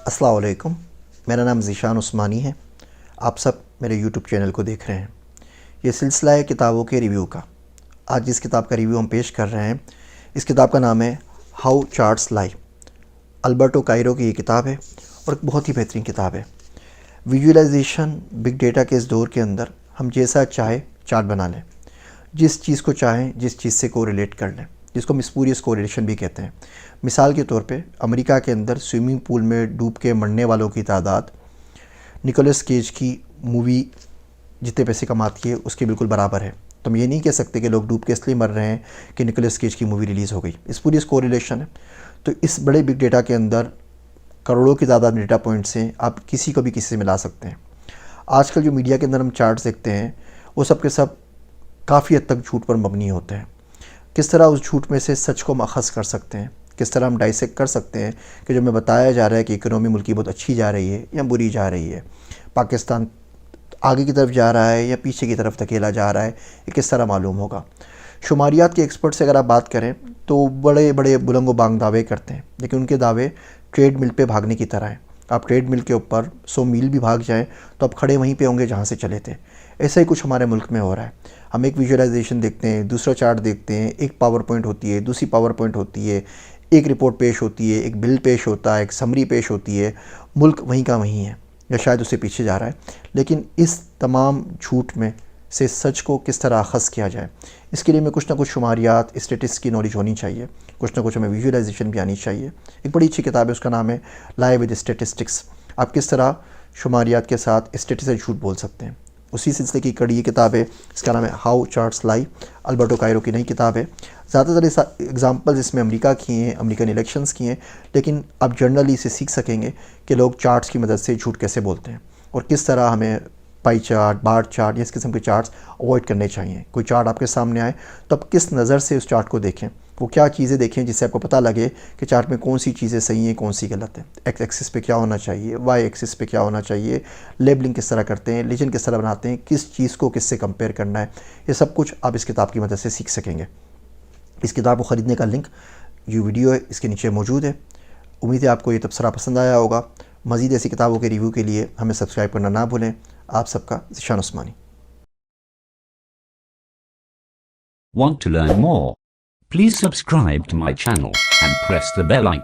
अस्सलाम वालेकुम। मेरा नाम ज़ीशान उस्मानी है। आप सब मेरे यूट्यूब चैनल को देख रहे हैं। ये सिलसिला है किताबों के रिव्यू का। आज जिस किताब का रिव्यू हम पेश कर रहे हैं, इस किताब का नाम है how charts lie. Alberto Cairo की ये किताब है और एक बहुत ही बेहतरीन किताब है। विजुअलाइजेशन बिग डेटा के इस दौर के अंदर हम जैसा चाहे चार्ट बना लें, जिस चीज़ को चाहें, जिस चीज़ से कोरिलेट कर लें, जिसको हम स्पूरियस कोरिलेशन भी कहते हैं। मिसाल के तौर पे अमेरिका के अंदर स्विमिंग पूल में डूब के मरने वालों की तादाद निकोलस केज की मूवी जितने पैसे कमाती है उसके बिल्कुल बराबर है। तो हम ये नहीं कह सकते कि लोग डूब के इसलिए मर रहे हैं कि निकोलस केज की मूवी रिलीज़ हो गई। स्पूरियस कोरिलेशन है। तो इस बड़े बिग डेटा के अंदर करोड़ों की तादाद डेटा पॉइंट्स हैं, आप किसी को भी किसी से मिला सकते हैं। आजकल जो मीडिया के अंदर हम चार्ट्स देखते हैं वो सब के सब काफ़ी हद तक झूठ पर मबनी होते हैं। किस तरह उस झूठ में से सच को हम अख़ज़ कर सकते हैं, किस तरह हम डाइसेक्ट कर सकते हैं कि जो हमें बताया जा रहा है कि इकोनॉमी मुल्क की बहुत अच्छी जा रही है या बुरी जा रही है, पाकिस्तान आगे की तरफ जा रहा है या पीछे की तरफ धकेला जा रहा है, ये किस तरह मालूम होगा। शुमारियात के एक्सपर्ट से अगर आप बात करें तो बड़े बड़े बुलंद बांग दावे करते हैं, लेकिन उनके दावे ट्रेड मिल पे भागने की तरह हैं। आप ट्रेड मिल के ऊपर 100 मील भी भाग जाएं तो आप खड़े वहीं पे होंगे जहाँ से चले थे। ऐसा ही कुछ हमारे मुल्क में हो रहा है। हम एक विजुअलाइजेशन देखते हैं, दूसरा चार्ट देखते हैं, एक पावर पॉइंट होती है, दूसरी पावर पॉइंट होती है, एक रिपोर्ट पेश होती है, एक बिल पेश होता है, एक समरी पेश होती है। मुल्क वहीं का वहीं है या शायद उससे पीछे जा रहा है। लेकिन इस तमाम झूठ में से सच को किस तरह अख़ज़ किया जाए, इसके लिए हमें कुछ ना कुछ शुमारियात, स्टेटिस्टिक्स की नॉलेज होनी चाहिए, कुछ ना कुछ हमें विजुअलाइजेशन भी आनी चाहिए। एक बड़ी अच्छी किताब है, उसका नाम है लाई विद स्टेटिस्टिक्स। आप किस तरह शुमारियात के साथ स्टेटिस्टिक्स से झूठ बोल सकते हैं, उसी सिलसिले की कड़ी ये किताब है। इसका नाम है how charts lie. Alberto Cairo की नई किताब है। ज़्यादातर एग्जांपल्स इसमें अमेरिका की हैं, अमेरिकन इलेक्शंस की हैं, लेकिन आप जनरली इसे सीख सकेंगे कि लोग चार्ट्स की मदद से झूठ कैसे बोलते हैं और किस तरह हमें पाई चार्ट, बार चार्ट, इस किस्म के चार्ट्स अवॉइड करने चाहिए। कोई चार्ट आपके सामने आए तो आप किस नज़र से उस चार्ट को देखें, वो क्या चीज़ें देखें जिससे आपको पता लगे कि चार्ट में कौन सी चीज़ें सही हैं, कौन सी गलत है। एक्स एक्सिस पे क्या होना चाहिए, वाई एक्सिस पे क्या होना चाहिए, लेबलिंग किस तरह करते हैं, लीजन किस तरह बनाते हैं, किस चीज़ को किससे कंपेयर करना है, ये सब कुछ आप इस किताब की मदद से सीख सकेंगे। इस किताब को ख़रीदने का लिंक जो वीडियो है इसके नीचे मौजूद है। उम्मीद है आपको ये तबसरा पसंद आया होगा। मज़ीद ऐसी किताबों के रिव्यू के लिए हमें सब्सक्राइब करना ना भूलें। आप सबका ज़ीशान उस्मानी। Want to learn more? Please subscribe to my channel and press the bell icon.